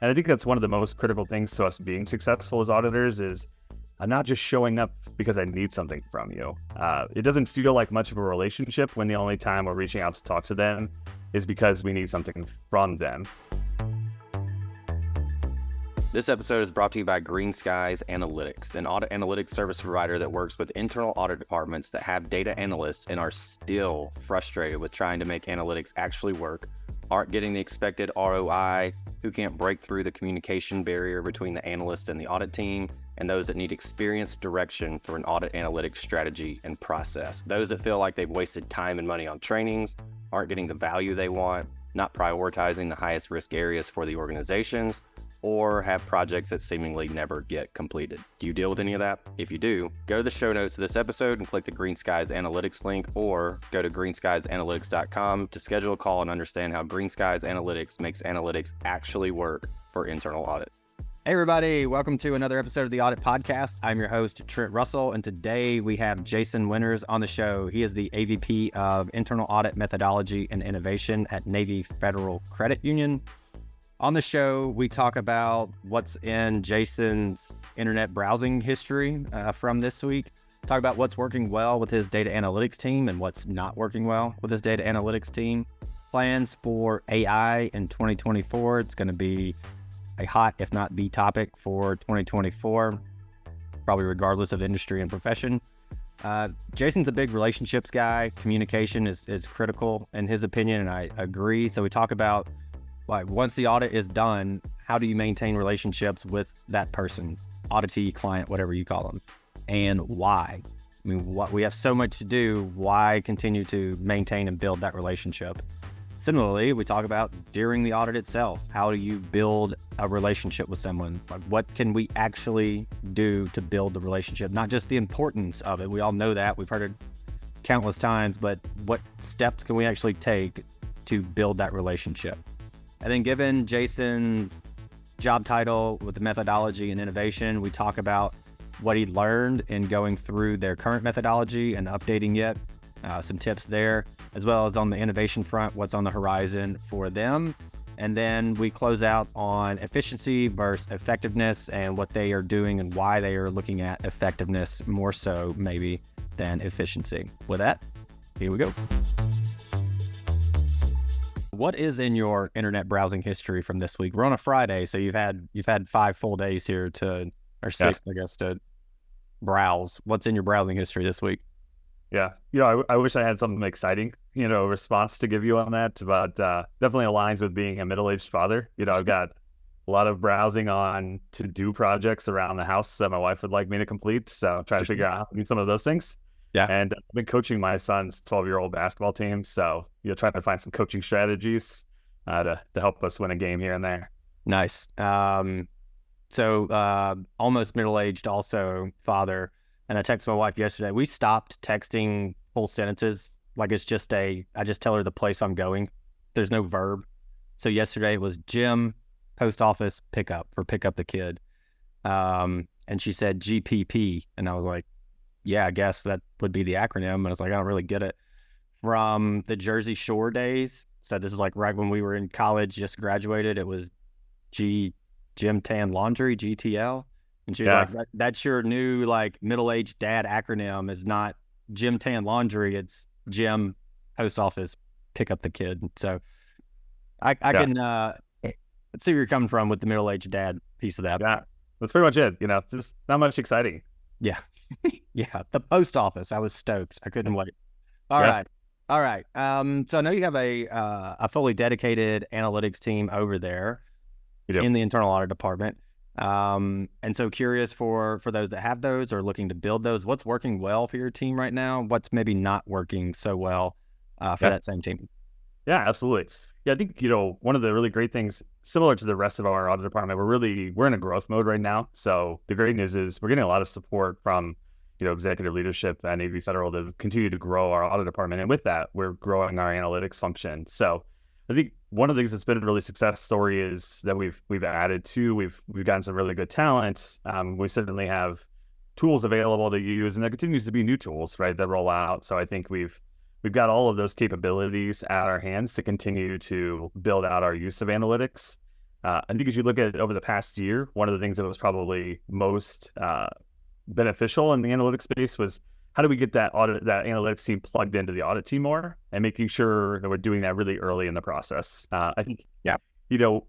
And I think that's one of the most critical things to us being successful as auditors is not just showing up because I need something from you. It doesn't feel like much of a relationship when the only time we're reaching out to talk to them is because we need something from them. This episode is brought to you by Green Skies Analytics, an audit analytics service provider that works with internal audit departments that have data analysts and are still frustrated with trying to make analytics actually work, aren't getting the expected ROI, who can't break through the communication barrier between the analysts and the audit team, and those that need experienced direction for an audit analytics strategy and process. Those that feel like they've wasted time and money on trainings, aren't getting the value they want, not prioritizing the highest risk areas for the organizations, or have projects that seemingly never get completed. Do you deal with any of that? If you do, go to the show notes of this episode and click the Green Skies Analytics link, or go to greenskiesanalytics.com to schedule a call and understand how Green Skies Analytics makes analytics actually work for internal audit. Hey everybody, welcome to another episode of the Audit Podcast. I'm your host, Trent Russell, and today we have Jason Winters on the show. He is the AVP of Internal Audit Methodology and Innovation at Navy Federal Credit Union. On the show, we talk about what's in Jason's internet browsing history from this week, talk about what's working well with his data analytics team and what's not working well with his data analytics team, plans for AI in 2024. It's going to be a hot, if not the topic for 2024, probably regardless of industry and profession. Jason's a big relationships guy. Communication is critical in his opinion, and I agree. So we talk about, like, once the audit is done, how do you maintain relationships with that person, auditee, client, whatever you call them, and why? I mean, we have so much to do. Why continue to maintain and build that relationship? Similarly, we talk about during the audit itself, how do you build a relationship with someone? Like, what can we actually do to build the relationship? Not just the importance of it. We all know that. We've heard it countless times, but what steps can we actually take to build that relationship? And then given Jason's job title with the methodology and innovation, we talk about what he learned in going through their current methodology and updating it, some tips there, as well as on the innovation front, what's on the horizon for them. And then we close out on efficiency versus effectiveness and what they are doing and why they are looking at effectiveness more so maybe than efficiency. With that, here we go. What is in your internet browsing history from this week? We're on a Friday, so you've had 5 full days here or 6, I guess, to browse. What's in your browsing history this week? Yeah, I wish I had something exciting, response to give you on that, but definitely aligns with being a middle-aged father. I've got a lot of browsing on to-do projects around the house that my wife would like me to complete, so trying to figure out how to do some of those things. Yeah. And I've been coaching my son's 12-year-old basketball team, so trying to find some coaching strategies to help us win a game here and there. Nice. So almost middle-aged, also father. And I texted my wife yesterday. We stopped texting full sentences. Like, it's just I just tell her the place I'm going. There's no verb. So yesterday it was gym, post office, pick up the kid. And she said GPP. And I was like, yeah, I guess that would be the acronym. And I was like, I don't really get it. From the Jersey Shore days. So this is like right when we were in college, just graduated. It was Gym Tan Laundry, GTL. And she was like, that's your new, like, middle-aged dad acronym. Is not Gym Tan Laundry. It's gym, post office, pick up the kid. So I can let's see where you're coming from with the middle-aged dad piece of that. Yeah, that's pretty much it. Just not much exciting. Yeah. Yeah, the post office. I was stoked. I couldn't wait. All right. So I know you have a fully dedicated analytics team over there in the internal audit department. And so curious for those that have those or looking to build those, what's working well for your team right now? What's maybe not working so well for that same team? Yeah, absolutely. Yeah, I think, one of the really great things, similar to the rest of our audit department, we're in a growth mode right now. So the great news is we're getting a lot of support from, executive leadership at Navy Federal to continue to grow our audit department. And with that, we're growing our analytics function. So I think one of the things that's been a really success story is that we've added to, we've gotten some really good talent. We certainly have tools available to use, and there continues to be new tools, right, that roll out. So I think we've got all of those capabilities at our hands to continue to build out our use of analytics. I think as you look at it over the past year, one of the things that was probably most beneficial in the analytics space was how do we get that analytics team plugged into the audit team more, and making sure that we're doing that really early in the process. I think,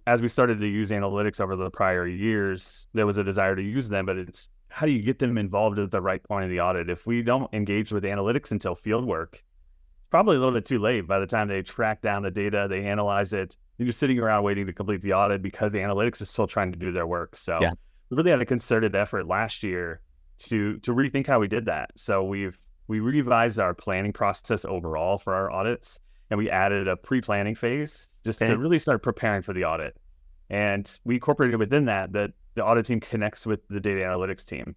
as we started to use analytics over the prior years, there was a desire to use them, but it's how do you get them involved at the right point in the audit? If we don't engage with analytics until field work, it's probably a little bit too late. By the time they track down the data, they analyze it, you're just sitting around waiting to complete the audit because the analytics is still trying to do their work. So we really had a concerted effort last year to rethink how we did that. So we revised our planning process overall for our audits, and we added a pre-planning phase just to really start preparing for the audit. And we incorporated within that the audit team connects with the data analytics team.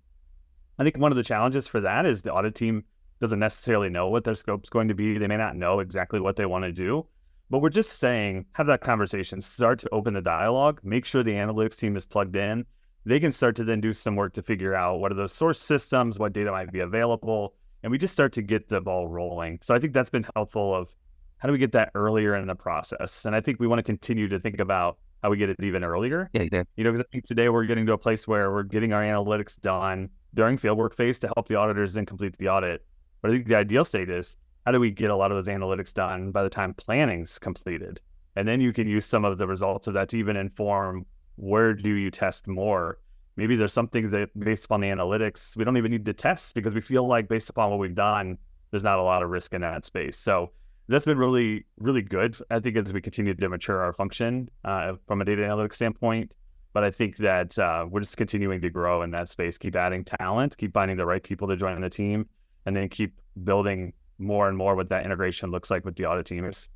I think one of the challenges for that is the audit team doesn't necessarily know what their scope's going to be. They may not know exactly what they want to do, but we're just saying, have that conversation, start to open the dialogue, make sure the analytics team is plugged in. They can start to then do some work to figure out what are those source systems, what data might be available, and we just start to get the ball rolling. So I think that's been helpful of how do we get that earlier in the process? And I think we want to continue to think about how we get it even earlier. Because I think today we're getting to a place where we're getting our analytics done during fieldwork phase to help the auditors then complete the audit. But I think the ideal state is how do we get a lot of those analytics done by the time planning's completed? And then you can use some of the results of that to even inform where do you test more. Maybe there's something that based upon the analytics, we don't even need to test because we feel like based upon what we've done, there's not a lot of risk in that space. So that's been really, really good, I think, as we continue to mature our function from a data analytics standpoint. But I think that we're just continuing to grow in that space, keep adding talent, keep finding the right people to join the team, and then keep building more and more what that integration looks like with the audit teams.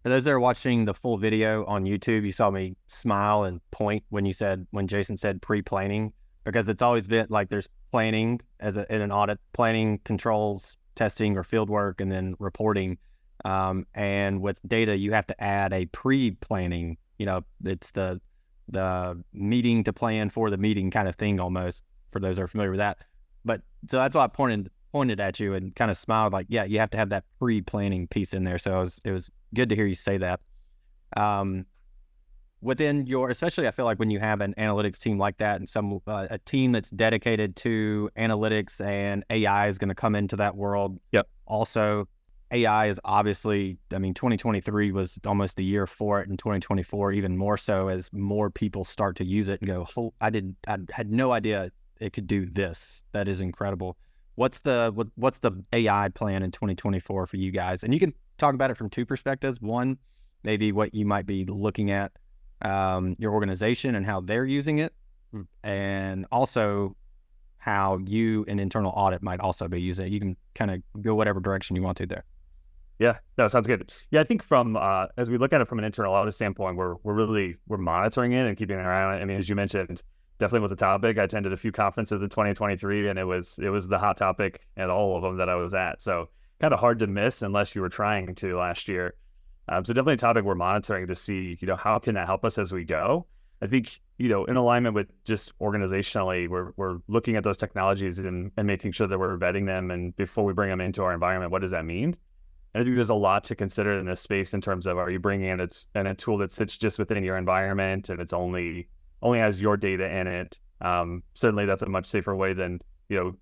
For those that are watching the full video on YouTube, you saw me smile and point when Jason said pre-planning, because it's always been like there's planning in an audit, planning, controls, testing, or field work, and then reporting. And with data, you have to add a pre-planning. It's the meeting to plan for the meeting kind of thing almost, for those that are familiar with that. But so that's why I pointed at you and kind of smiled like, yeah, you have to have that pre-planning piece in there. So it was good to hear you say that. Within especially I feel like when you have an analytics team like that and a team that's dedicated to analytics, and AI is going to come into that world. Also, AI is obviously, 2023 was almost the year for it, and 2024 even more so as more people start to use it and go, oh, I had no idea it could do this. That is incredible. What's the AI plan in 2024 for you guys? And you can talk about it from two perspectives. One, maybe what you might be looking at your organization and how they're using it, and also how you in internal audit might also be using it. You can kind of go whatever direction you want to there. Yeah, that sounds good. Yeah, I think from as we look at it from an internal audit standpoint, we're monitoring it and keeping an eye on it. I mean, as you mentioned, definitely was a topic. I attended a few conferences in 2023, and it was the hot topic at all of them that I was at. So kind of hard to miss unless you were trying to last year. So definitely a topic we're monitoring to see, how can that help us as we go. I think, in alignment with just organizationally, we're looking at those technologies and making sure that we're vetting them. And before we bring them into our environment, what does that mean? And I think there's a lot to consider in this space in terms of, are you bringing in a tool that sits just within your environment and it's only has your data in it? Certainly that's a much safer way than,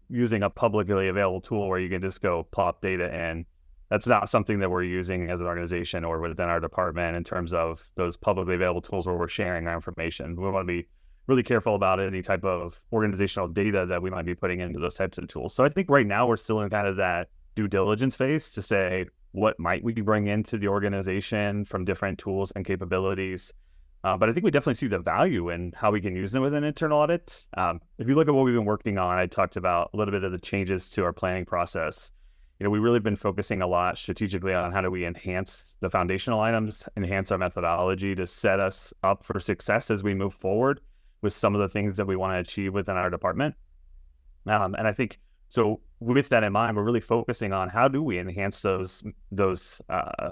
using a publicly available tool where you can just go plop data in. That's not something that we're using as an organization or within our department in terms of those publicly available tools where we're sharing our information. We want to be really careful about any type of organizational data that we might be putting into those types of tools. So I think right now we're still in kind of that due diligence phase to say, what might we bring into the organization from different tools and capabilities? But I think we definitely see the value in how we can use them within internal audit. If you look at what we've been working on, I talked about a little bit of the changes to our planning process. We've really been focusing a lot strategically on how do we enhance the foundational items, enhance our methodology to set us up for success as we move forward with some of the things that we want to achieve within our department. And I think, so with that in mind, we're really focusing on how do we enhance those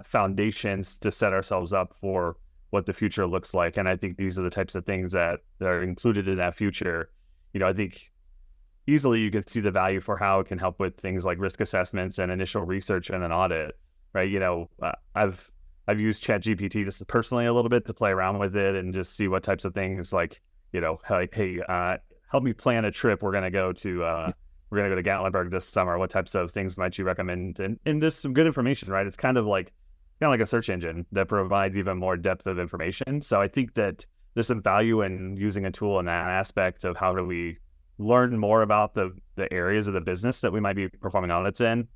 foundations to set ourselves up for what the future looks like. And I think these are the types of things that are included in that future. I think easily you can see the value for how it can help with things like risk assessments and initial research and an audit, right? I've I've used ChatGPT just personally a little bit to play around with it and just see what types of things like, hey, help me plan a trip. We're gonna go to Gatlinburg this summer. What types of things might you recommend? And there's some good information, right? It's kind of like a search engine that provides even more depth of information. So I think that there's some value in using a tool in that aspect of how do we learn more about the areas of the business that we might be performing audits in.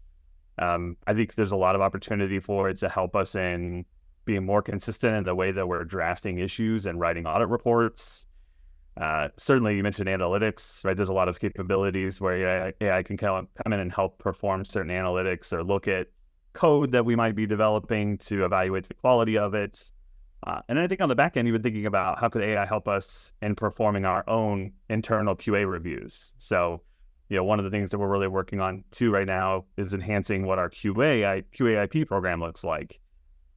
I think there's a lot of opportunity for it to help us in being more consistent in the way that we're drafting issues and writing audit reports. Certainly, you mentioned analytics, right? There's a lot of capabilities where AI can come in and help perform certain analytics or look at code that we might be developing to evaluate the quality of it. And I think on the back end, you've been thinking about how could AI help us in performing our own internal QA reviews. So, one of the things that we're really working on too right now is enhancing what our QAIP program looks like.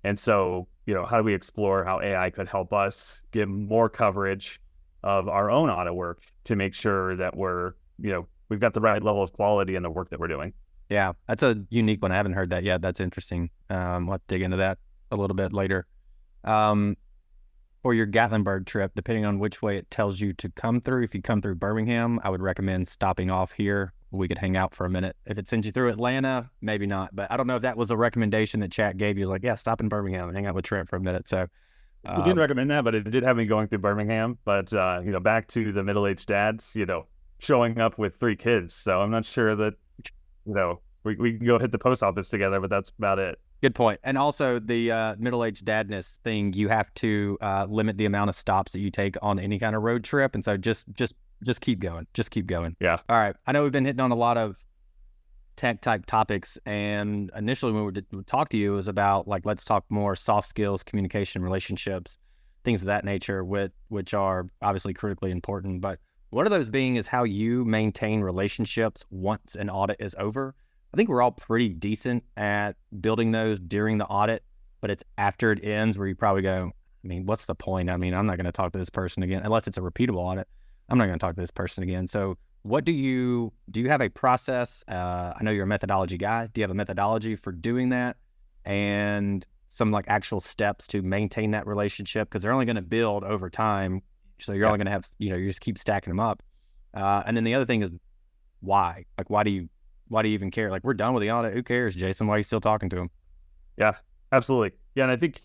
And so, how do we explore how AI could help us get more coverage of our own audit work to make sure that we've got the right level of quality in the work that we're doing. Yeah, that's a unique one. I haven't heard that yet. That's interesting. We'll have to dig into that a little bit later. For your Gatlinburg trip, depending on which way it tells you to come through, if you come through Birmingham, I would recommend stopping off here. We could hang out for a minute. If it sends you through Atlanta, maybe not. But I don't know if that was a recommendation that chat gave you. It was like, yeah, stop in Birmingham and hang out with Trent for a minute. So it didn't recommend that, but it did have me going through Birmingham. But, back to the middle-aged dads, showing up with 3 kids. So I'm not sure that, we can go hit the post office together, but that's about it. Good point. And also the middle-aged dadness thing, you have to limit the amount of stops that you take on any kind of road trip. And so just keep going. Just keep going. Yeah. All right. I know we've been hitting on a lot of tech type topics. And initially when we talked to you, it was about like, let's talk more soft skills, communication, relationships, things of that nature, which are obviously critically important. But one of those being is how you maintain relationships once an audit is over. I think we're all pretty decent at building those during the audit, but it's after it ends where you probably go, what's the point? I'm not going to talk to this person again, unless it's a repeatable audit. I'm not going to talk to this person again. So what do you have a process? I know you're a methodology guy. Do you have a methodology for doing that and some like actual steps to maintain that relationship? Because they're only going to build over time. So you're only going to have, you just keep stacking them up. And then the other thing is why? Like, why do you even care? Like, we're done with the audit. Who cares, Jason? Why are you still talking to him? Yeah, absolutely. Yeah. And I think,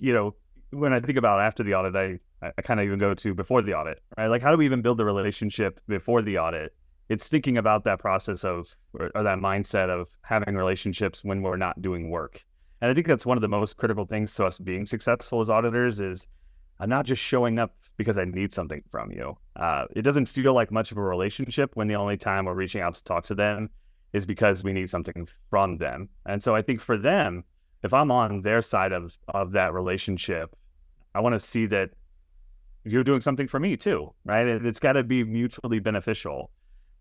when I think about after the audit, I kind of even go to before the audit, right? Like, how do we even build the relationship before the audit? It's thinking about that process or that mindset of having relationships when we're not doing work. And I think that's one of the most critical things to us being successful as auditors is I'm not just showing up because I need something from you. It doesn't feel like much of a relationship when the only time we're reaching out to talk to them is because we need something from them. And so I think for them, if I'm on their side of that relationship, I want to see that you're doing something for me too, right? It's got to be mutually beneficial.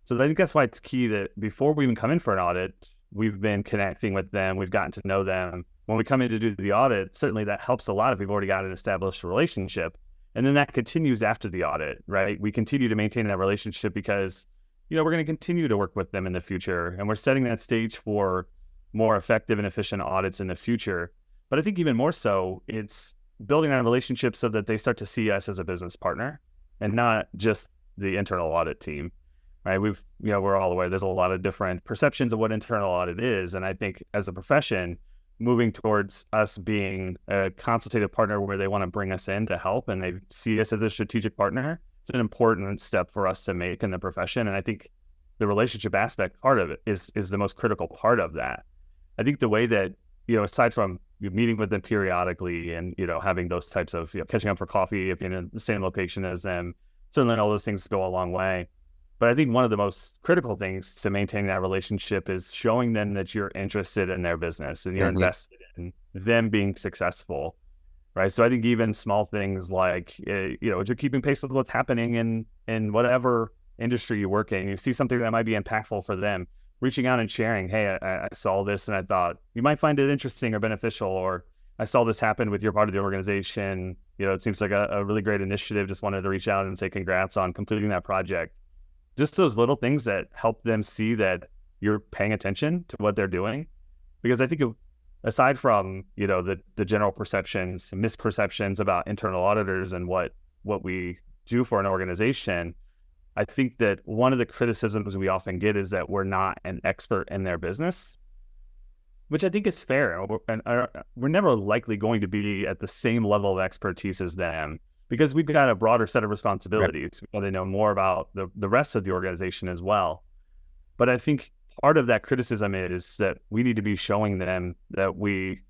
So I think that's why it's key that before we even come in for an audit, we've been connecting with them. We've gotten to know them. When we come in to do the audit, certainly that helps a lot if we've already got an established relationship. And then that continues after the audit, right? We continue to maintain that relationship because, we're going to continue to work with them in the future. And we're setting that stage for more effective and efficient audits in the future. But I think even more so, it's building that relationship so that they start to see us as a business partner and not just the internal audit team, right? We're all aware there's a lot of different perceptions of what internal audit is. And I think as a profession, moving towards us being a consultative partner where they want to bring us in to help and they see us as a strategic partner, it's an important step for us to make in the profession. And I think the relationship aspect part of it is the most critical part of that. I think the way that, aside from meeting with them periodically and, having those types of, catching up for coffee if you're in the same location as them, certainly all those things go a long way. But I think one of the most critical things to maintaining that relationship is showing them that you're interested in their business and you're invested in them being successful, right? So I think even small things like, you're keeping pace with what's happening in whatever industry you work in. You see something that might be impactful for them, reaching out and sharing, hey, I saw this and I thought you might find it interesting or beneficial, or I saw this happen with your part of the organization. It seems like a really great initiative. Just wanted to reach out and say congrats on completing that project. Just those little things that help them see that you're paying attention to what they're doing. Because I think aside from, the general perceptions, misperceptions about internal auditors and what we do for an organization, I think that one of the criticisms we often get is that we're not an expert in their business, which I think is fair. And we're never likely going to be at the same level of expertise as them because we've got a broader set of responsibilities. We've got to know more about the rest of the organization as well. But I think part of that criticism is that we need to be showing them that we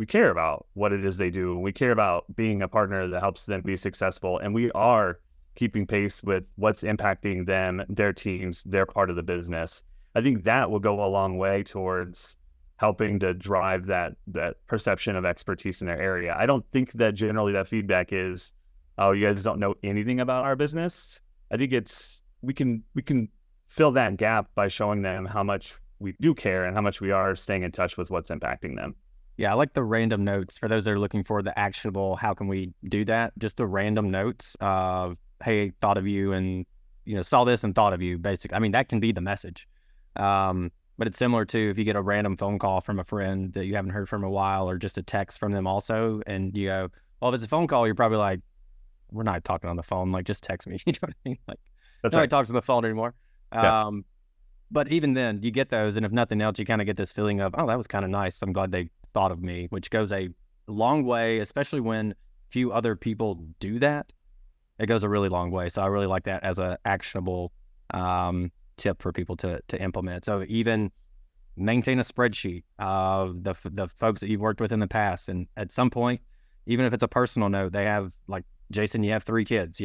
care about what it is they do. We care about being a partner that helps them be successful. And we are keeping pace with what's impacting them, their teams, their part of the business. I think that will go a long way towards helping to drive that perception of expertise in their area. I don't think that generally that feedback is, oh, you guys don't know anything about our business. I think we can fill that gap by showing them how much we do care and how much we are staying in touch with what's impacting them. Yeah, I like the random notes for those that are looking for the actionable. How can we do that? Just the random notes of, hey, thought of you and, saw this and thought of you, basically. I mean, that can be the message. But it's similar to if you get a random phone call from a friend that you haven't heard from a while, or just a text from them also, and you go, well, if it's a phone call, you're probably like, we're not talking on the phone, like just text me. You know what I mean? Like, nobody talks on the phone anymore. Yeah. But even then, you get those, and if nothing else, you kind of get this feeling of, oh, that was kind of nice. I'm glad they thought of me, which goes a long way, especially when few other people do that. It goes a really long way. So I really like that as a actionable tip for people to implement. So even maintain a spreadsheet of the folks that you've worked with in the past, and at some point, even if it's a personal note, they have, like, Jason, you have 3 kids,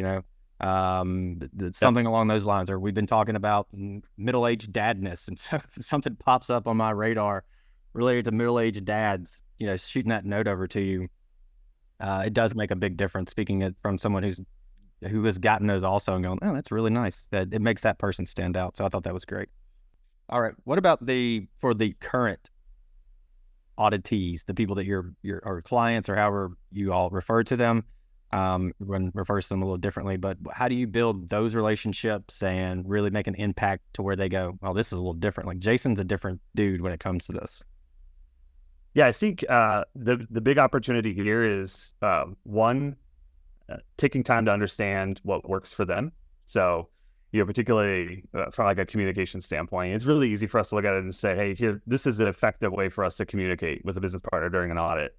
something along those lines. Or we've been talking about middle-aged dadness, and so if something pops up on my radar related to middle-aged dads, shooting that note over to you, it does make a big difference. Speaking it from someone who has gotten those also and going, oh, that's really nice. That it makes that person stand out. So I thought that was great. All right, what about for the current auditees, the people that your or clients, or however you all refer to them? Everyone refers to them a little differently, but how do you build those relationships and really make an impact to where they go, well, this is a little different. Like, Jason's a different dude when it comes to this. Yeah, I think the big opportunity here is one, taking time to understand what works for them. So, particularly from like a communication standpoint, it's really easy for us to look at it and say, hey, here, this is an effective way for us to communicate with a business partner during an audit.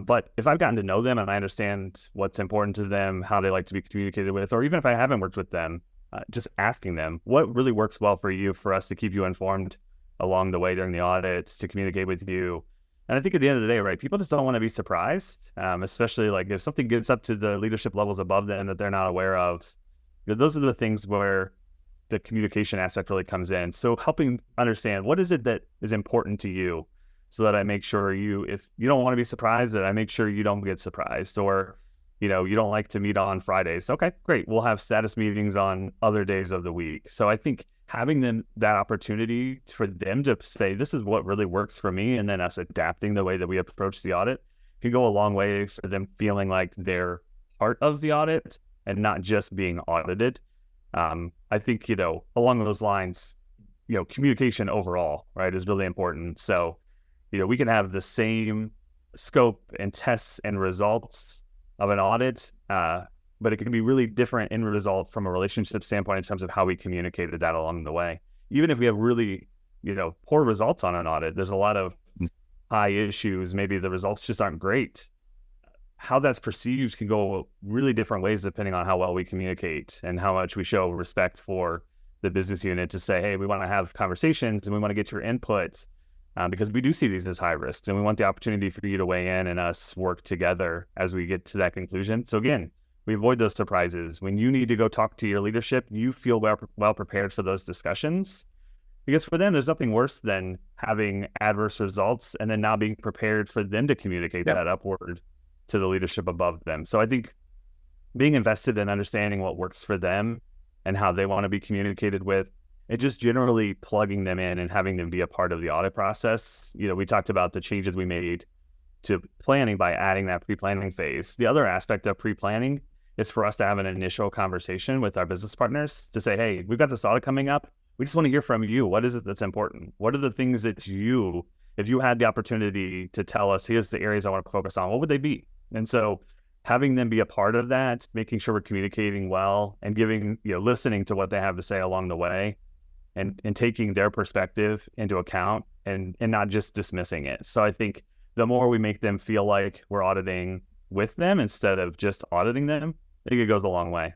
But if I've gotten to know them and I understand what's important to them, how they like to be communicated with, or even if I haven't worked with them, just asking them what really works well for you, for us to keep you informed along the way during the audits, to communicate with you. And I think at the end of the day, right, people just don't want to be surprised, especially like if something gets up to the leadership levels above them that they're not aware of. Those are the things where the communication aspect really comes in. So helping understand what is it that is important to you, so that I make sure if you don't want to be surprised, that I make sure you don't get surprised. Or, you don't like to meet on Fridays. Okay, great. We'll have status meetings on other days of the week. So I think having them that opportunity for them to say, this is what really works for me, and then us adapting the way that we approach the audit can go a long way for them feeling like they're part of the audit and not just being audited. I think, along those lines, communication overall, right, is really important. So, we can have the same scope and tests and results of an audit, but it can be really different in result from a relationship standpoint in terms of how we communicated that along the way. Even if we have really, poor results on an audit, there's a lot of high issues. Maybe the results just aren't great. How that's perceived can go really different ways depending on how well we communicate and how much we show respect for the business unit to say, hey, we want to have conversations and we want to get your input. Because we do see these as high risks, and we want the opportunity for you to weigh in and us work together as we get to that conclusion. So again, we avoid those surprises. When you need to go talk to your leadership, you feel well prepared for those discussions, because for them, there's nothing worse than having adverse results and then not being prepared for them to communicate that upward to the leadership above them. So I think being invested in understanding what works for them and how they want to be communicated with, and just generally plugging them in and having them be a part of the audit process. We talked about the changes we made to planning by adding that pre-planning phase. The other aspect of pre-planning is for us to have an initial conversation with our business partners to say, hey, we've got this audit coming up. We just want to hear from you. What is it that's important? What are the things that you if you had the opportunity to tell us, here's the areas I want to focus on, what would they be? And so having them be a part of that, making sure we're communicating well and giving, listening to what they have to say along the way and taking their perspective into account and not just dismissing it. So I think the more we make them feel like we're auditing with them instead of just auditing them, I think it goes a long way.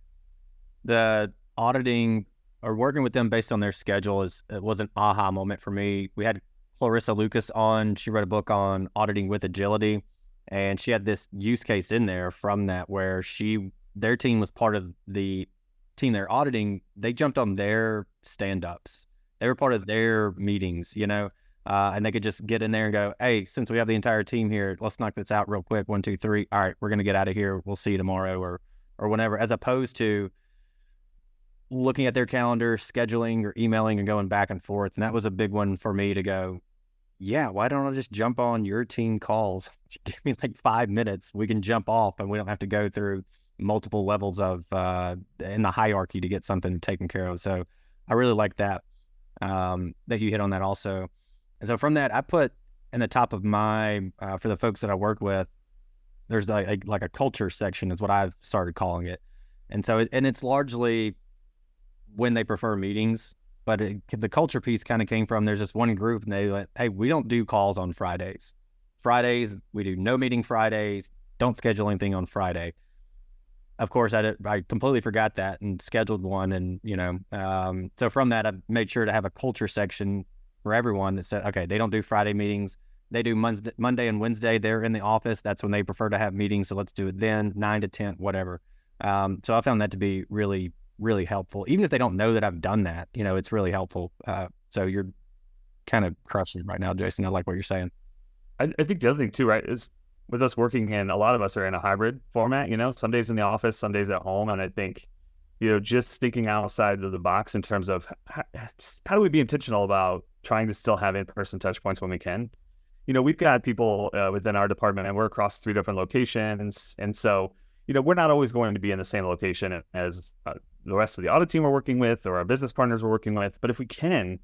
The auditing or working with them based on their schedule was an aha moment for me. We had Clarissa Lucas on. She wrote a book on auditing with agility, and she had this use case in there from that where their team was part of the team they're auditing. They jumped on their stand-ups. They were part of their meetings, and they could just get in there and go, hey, since we have the entire team here, let's knock this out real quick. 1, 2, 3. All right, we're going to get out of here. We'll see you tomorrow or whenever, as opposed to looking at their calendar, scheduling or emailing and going back and forth. And that was a big one for me to go, yeah, why don't I just jump on your team calls? Give me like 5 minutes. We can jump off and we don't have to go through multiple levels of in the hierarchy to get something taken care of. So I really like that, that you hit on that also. And so from that, I put in the top of my, for the folks that I work with, there's like a culture section is what I've started calling it. And so, it's largely when they prefer meetings, but the culture piece kind of came from, there's this one group and they like, hey, we don't do calls on Fridays. Fridays, we do no meeting Fridays, don't schedule anything on Friday. Of course, I completely forgot that and scheduled one. And, so from that, I made sure to have a culture section for everyone that said, okay, they don't do Friday meetings. They do Monday and Wednesday. They're in the office. That's when they prefer to have meetings. So let's do it then, 9 to 10, whatever. So I found that to be really, really helpful. Even if they don't know that I've done that, it's really helpful. So you're kind of crushing it right now, Jason. I like what you're saying. I think the other thing too, right, is with us working a lot of us are in a hybrid format, some days in the office, some days at home. And I think, just thinking outside of the box in terms of how do we be intentional about trying to still have in-person touch points when we can? We've got people within our department and we're across 3 different locations. And so, we're not always going to be in the same location as the rest of the audit team we're working with or our business partners we're working with. But if we can,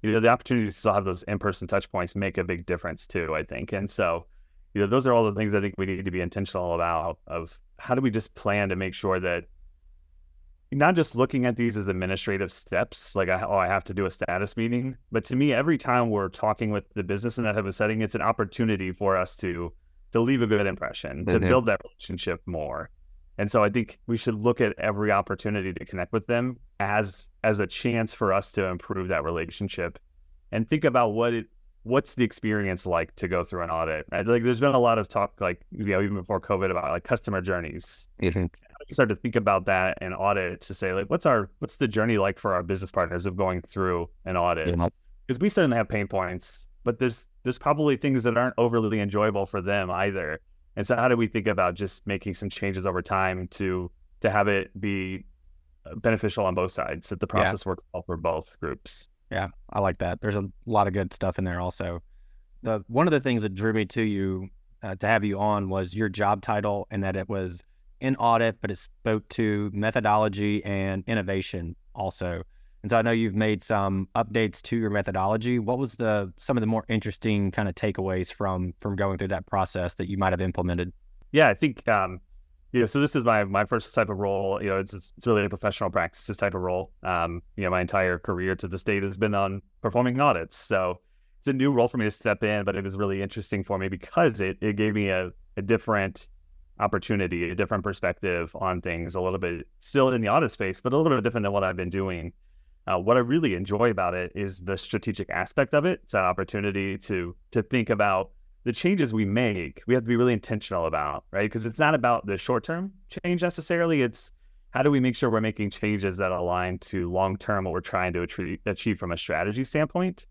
the opportunity to still have those in-person touch points make a big difference too, I think. And so, those are all the things I think we need to be intentional about of how do we just plan to make sure that not just looking at these as administrative steps, like, I have to do a status meeting. But to me, every time we're talking with the business in that type of setting, it's an opportunity for us to leave a good impression, to build that relationship more. And so I think we should look at every opportunity to connect with them as a chance for us to improve that relationship and think about what's the experience like to go through an audit. Like, there's been a lot of talk, like, even before COVID, about like customer journeys. Mm-hmm. You start to think about that in audit to say, like, what's the journey like for our business partners of going through an audit? Because we certainly have pain points, but there's probably things that aren't overly enjoyable for them either. And so how do we think about just making some changes over time to have it be beneficial on both sides, so that the process works well for both groups? Yeah, I like that. There's a lot of good stuff in there also. One of the things that drew me to you, to have you on, was your job title, and that it was in audit, but it spoke to methodology and innovation also. And so I know you've made some updates to your methodology. What was some of the more interesting kind of takeaways from going through that process that you might have implemented? Yeah, I think, so this is my first type of role. It's really a professional practices type of role. My entire career to this date has been on performing audits. So it's a new role for me to step in, but it was really interesting for me because it gave me a different opportunity, a different perspective on things, a little bit still in the audit space, but a little bit different than what I've been doing. What I really enjoy about it is the strategic aspect of it. It's an opportunity to think about the changes we make. We have to be really intentional about, right? Because it's not about the short-term change necessarily. It's how do we make sure we're making changes that align to long-term what we're trying to achieve from a strategy standpoint.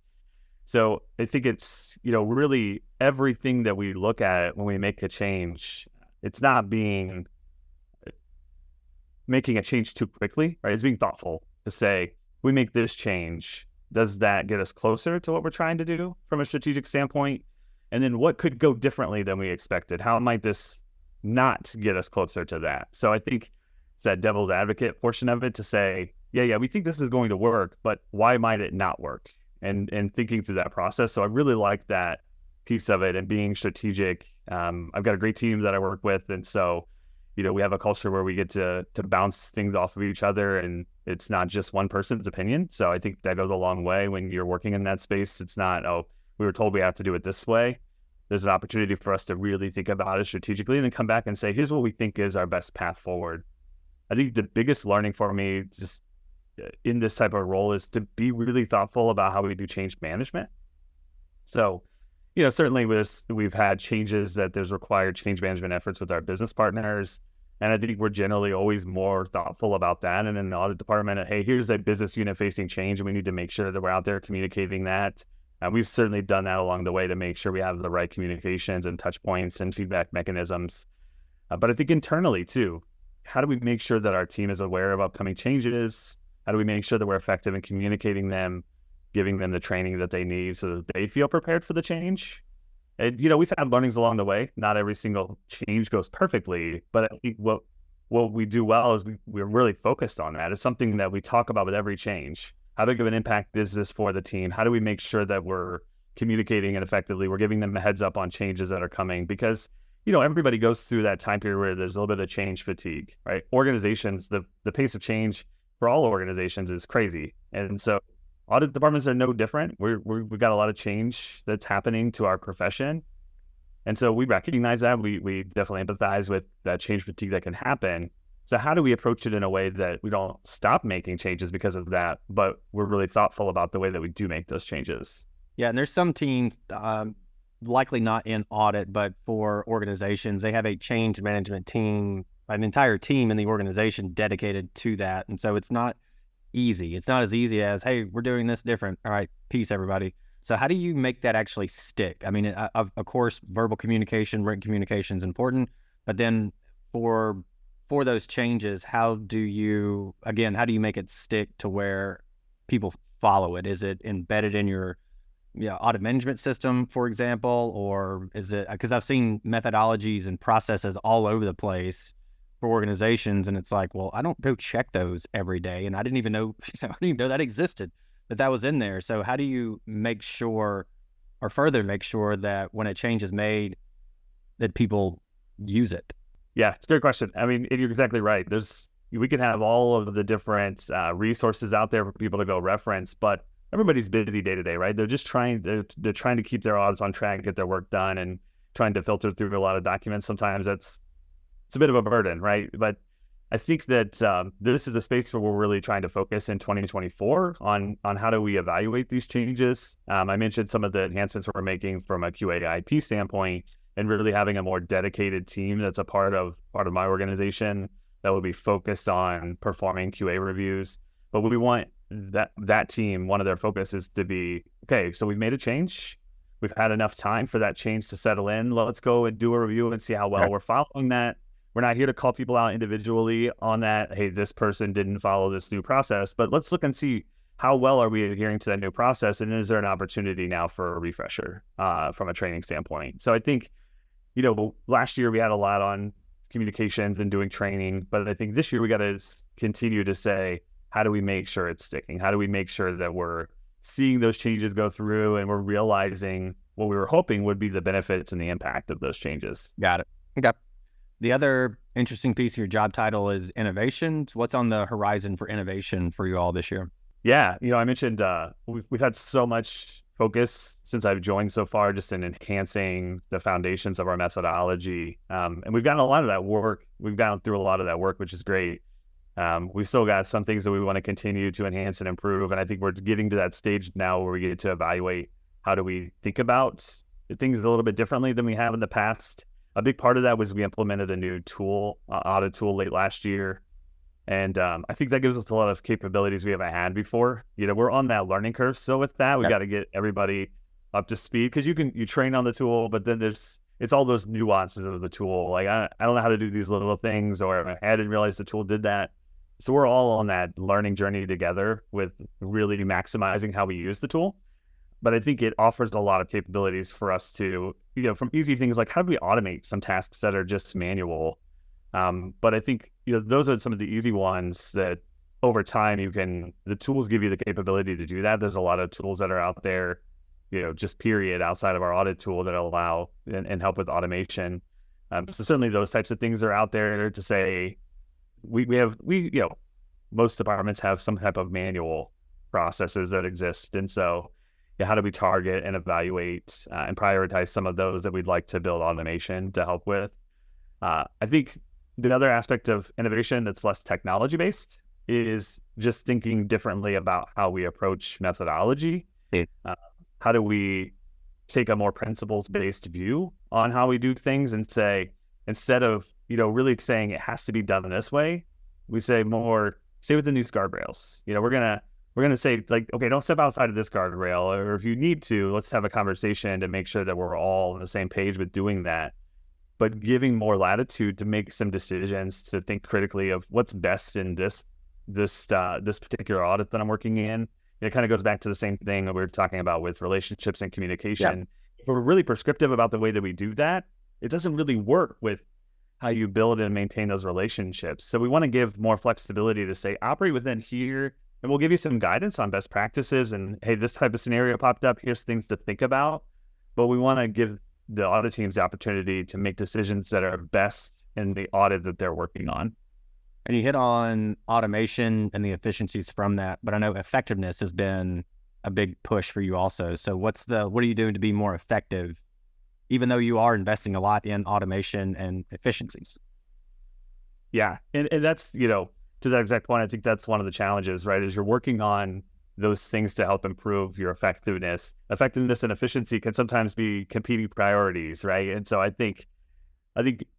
So I think it's, really everything that we look at when we make a change, it's not making a change too quickly, right? It's being thoughtful to say, we make this change, does that get us closer to what we're trying to do from a strategic standpoint? And then what could go differently than we expected? How might this not get us closer to that? So I think it's that devil's advocate portion of it to say, yeah, we think this is going to work, but why might it not work? And thinking through that process. So I really like that piece of it and being strategic. I've got a great team that I work with, and so we have a culture where we get to bounce things off of each other, and it's not just one person's opinion. So I think that goes a long way when you're working in that space. It's not, oh, we were told we have to do it this way. There's an opportunity for us to really think about it strategically and then come back and say, here's what we think is our best path forward. I think the biggest learning for me just in this type of role is to be really thoughtful about how we do change management. So, certainly we've had changes that there's required change management efforts with our business partners. And I think we're generally always more thoughtful about that. And in the audit department, hey, here's a business unit facing change, and we need to make sure that we're out there communicating that. And we've certainly done that along the way to make sure we have the right communications and touch points and feedback mechanisms. But I think internally too, how do we make sure that our team is aware of upcoming changes? How do we make sure that we're effective in communicating them, giving them the training that they need so that they feel prepared for the change? And, we've had learnings along the way. Not every single change goes perfectly, but I think what we do well is we're really focused on that. It's something that we talk about with every change. How big of an impact is this for the team? How do we make sure that we're communicating it effectively? We're giving them a heads up on changes that are coming because, everybody goes through that time period where there's a little bit of change fatigue, right? Organizations, the pace of change for all organizations is crazy. And so audit departments are no different. We've got a lot of change that's happening to our profession. And so we recognize that. We definitely empathize with that change fatigue that can happen. So how do we approach it in a way that we don't stop making changes because of that, but we're really thoughtful about the way that we do make those changes? Yeah, and there's some teams, likely not in audit, but for organizations, they have a change management team, an entire team in the organization dedicated to that. And so it's not easy. It's not as easy as, hey, we're doing this different. All right, peace, everybody. So how do you make that actually stick? I mean, of course, verbal communication, written communication is important, but then for those changes, how do you make it stick to where people follow it? Is it embedded in your audit management system, for example, or is it, because I've seen methodologies and processes all over the place for organizations, and it's like, well, I don't go check those every day, and I didn't even know that existed, but that was in there. So how do you make sure, or further make sure, that when a change is made, that people use it? Yeah, it's a great question. I mean, you're exactly right. We can have all of the different resources out there for people to go reference, but everybody's busy day to day, right? They're just trying to keep their audits on track, get their work done, and trying to filter through a lot of documents. Sometimes it's a bit of a burden, right? But I think that this is a space where we're really trying to focus in 2024 on how do we evaluate these changes. I mentioned some of the enhancements we're making from a QA/IP standpoint, and really having a more dedicated team that's a part of my organization that will be focused on performing QA reviews. But we want that team, one of their focus is to be, okay, so we've made a change. We've had enough time for that change to settle in. Let's go and do a review and see how well we're following that. We're not here to call people out individually on that. Hey, this person didn't follow this new process, but let's look and see how well are we adhering to that new process, and is there an opportunity now for a refresher from a training standpoint? So I think, last year we had a lot on communications and doing training, but I think this year we got to continue to say, how do we make sure it's sticking? How do we make sure that we're seeing those changes go through and we're realizing what we were hoping would be the benefits and the impact of those changes? Got it. Okay. The other interesting piece of your job title is innovations. What's on the horizon for innovation for you all this year? Yeah, I mentioned we've had so much focus since I've joined so far, just in enhancing the foundations of our methodology. And we've gotten a lot of that work. We've gone through a lot of that work, which is great. We've still got some things that we want to continue to enhance and improve. And I think we're getting to that stage now where we get to evaluate how do we think about things a little bit differently than we have in the past. A big part of that was we implemented a new tool, audit tool, late last year. And I think that gives us a lot of capabilities we haven't had before. We're on that learning curve still with that. We got to get everybody up to speed, because you train on the tool, but then it's all those nuances of the tool. Like, I don't know how to do these little things, or I didn't realize the tool did that. So we're all on that learning journey together with really maximizing how we use the tool. But I think it offers a lot of capabilities for us to, from easy things like how do we automate some tasks that are just manual. But I think, those are some of the easy ones that over time the tools give you the capability to do that. There's a lot of tools that are out there just period outside of our audit tool that allow and help with automation. So certainly those types of things are out there to say most departments have some type of manual processes that exist. And so how do we target and evaluate and prioritize some of those that we'd like to build automation to help with? I think the other aspect of innovation that's less technology based is just thinking differently about how we approach methodology. How do we take a more principles based view on how we do things and say, instead of, really saying it has to be done this way, we say more, stay within these guardrails. We're going to say, like, okay, don't step outside of this guardrail, or if you need to, let's have a conversation to make sure that we're all on the same page with doing that, but giving more latitude to make some decisions, to think critically of what's best in this particular audit that I'm working in. It kind of goes back to the same thing that we were talking about with relationships and communication. Yeah. If we're really prescriptive about the way that we do that, it doesn't really work with how you build and maintain those relationships. So we want to give more flexibility to say, operate within here, and we'll give you some guidance on best practices. And hey, this type of scenario popped up. Here's things to think about. But we want to give the audit teams the opportunity to make decisions that are best in the audit that they're working on. And you hit on automation and the efficiencies from that, but I know effectiveness has been a big push for you also. So what are you doing to be more effective, even though you are investing a lot in automation and efficiencies? Yeah. And that's, to that exact point, I think that's one of the challenges, right? Is you're working on those things to help improve your effectiveness. Effectiveness and efficiency can sometimes be competing priorities, right? And so I think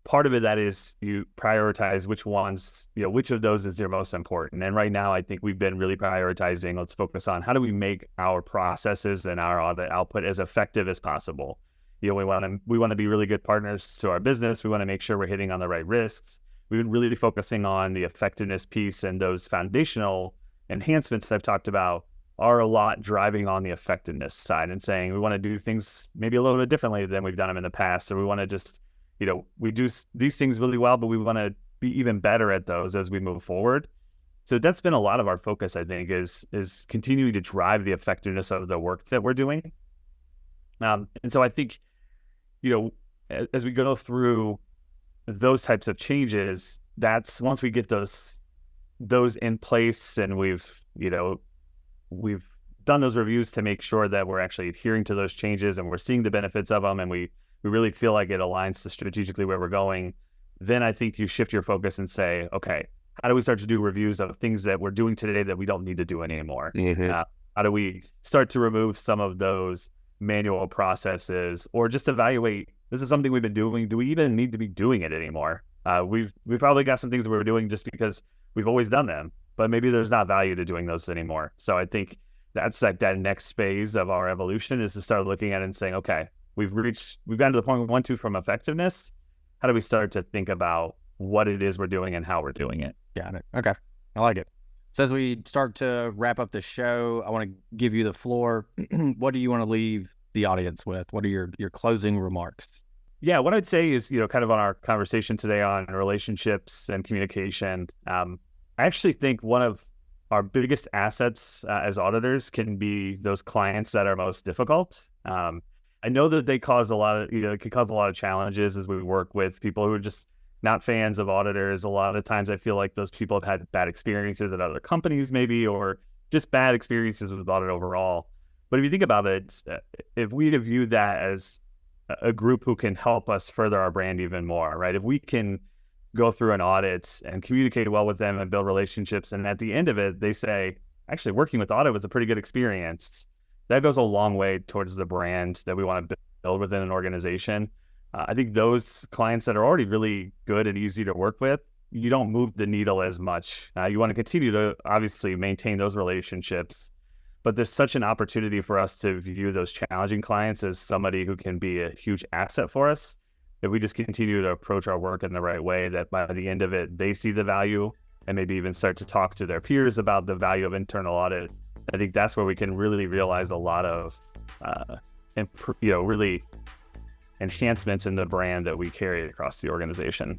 part of it that is you prioritize which ones, which of those is your most important. And right now, I think we've been really prioritizing, let's focus on how do we make our processes and our audit output as effective as possible. We want to be really good partners to our business. We want to make sure we're hitting on the right risks. We've been really focusing on the effectiveness piece, and those foundational enhancements I've talked about are a lot driving on the effectiveness side and saying we want to do things maybe a little bit differently than we've done them in the past. So we want to just, we do these things really well, but we want to be even better at those as we move forward. So that's been a lot of our focus, I think, is continuing to drive the effectiveness of the work that we're doing. And so I think, as we go through those types of changes, that's once we get those in place and we've done those reviews to make sure that we're actually adhering to those changes and we're seeing the benefits of them, and we really feel like it aligns to strategically where we're going, then I think you shift your focus and say, okay, how do we start to do reviews of things that we're doing today that we don't need to do anymore? Mm-hmm. How do we start to remove some of those manual processes, or just evaluate, this is something we've been doing, do we even need to be doing it anymore? We've probably got some things that we're doing just because we've always done them, but maybe there's not value to doing those anymore. So I think that's like that next phase of our evolution, is to start looking at it and saying, okay, we've gotten to the point we want to from effectiveness. How do we start to think about what it is we're doing and how we're doing it? Got it. Okay. I like it. So as we start to wrap up the show, I want to give you the floor. What do you want to leave the audience with? What are your closing remarks? Yeah, what I'd say is, kind of on our conversation today on relationships and communication, I actually think one of our biggest assets as auditors can be those clients that are most difficult. I know that they cause a lot of, it can cause a lot of challenges as we work with people who are just not fans of auditors. A lot of times I feel like those people have had bad experiences at other companies maybe, or just bad experiences with audit overall. But if you think about it, if we view that as a group who can help us further our brand even more, right? If we can go through an audit and communicate well with them and build relationships, and at the end of it, they say, actually working with audit was a pretty good experience, that goes a long way towards the brand that we want to build within an organization. I think those clients that are already really good and easy to work with, you don't move the needle as much. You want to continue to obviously maintain those relationships, but there's such an opportunity for us to view those challenging clients as somebody who can be a huge asset for us. If we just continue to approach our work in the right way, that by the end of it, they see the value and maybe even start to talk to their peers about the value of internal audit. I think that's where we can really realize a lot of, really enhancements in the brand that we carry across the organization.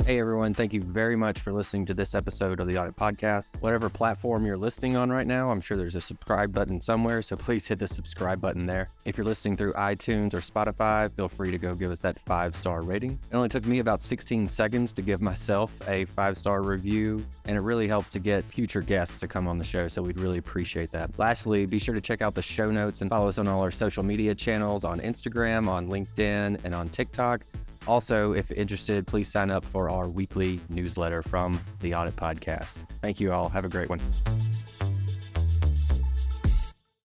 Hey everyone, thank you very much for listening to this episode of the Audit Podcast. Whatever platform you're listening on right now, I'm sure there's a subscribe button somewhere, so please hit the subscribe button there. If you're listening through iTunes or Spotify, feel free to go give us that 5-star rating. It only took me about 16 seconds to give myself a 5-star review, and it really helps to get future guests to come on the show, so we'd really appreciate that. Lastly, be sure to check out the show notes and follow us on all our social media channels on Instagram, on LinkedIn, and on TikTok. Also, if interested, please sign up for our weekly newsletter from the Audit Podcast. Thank you all. Have a great one.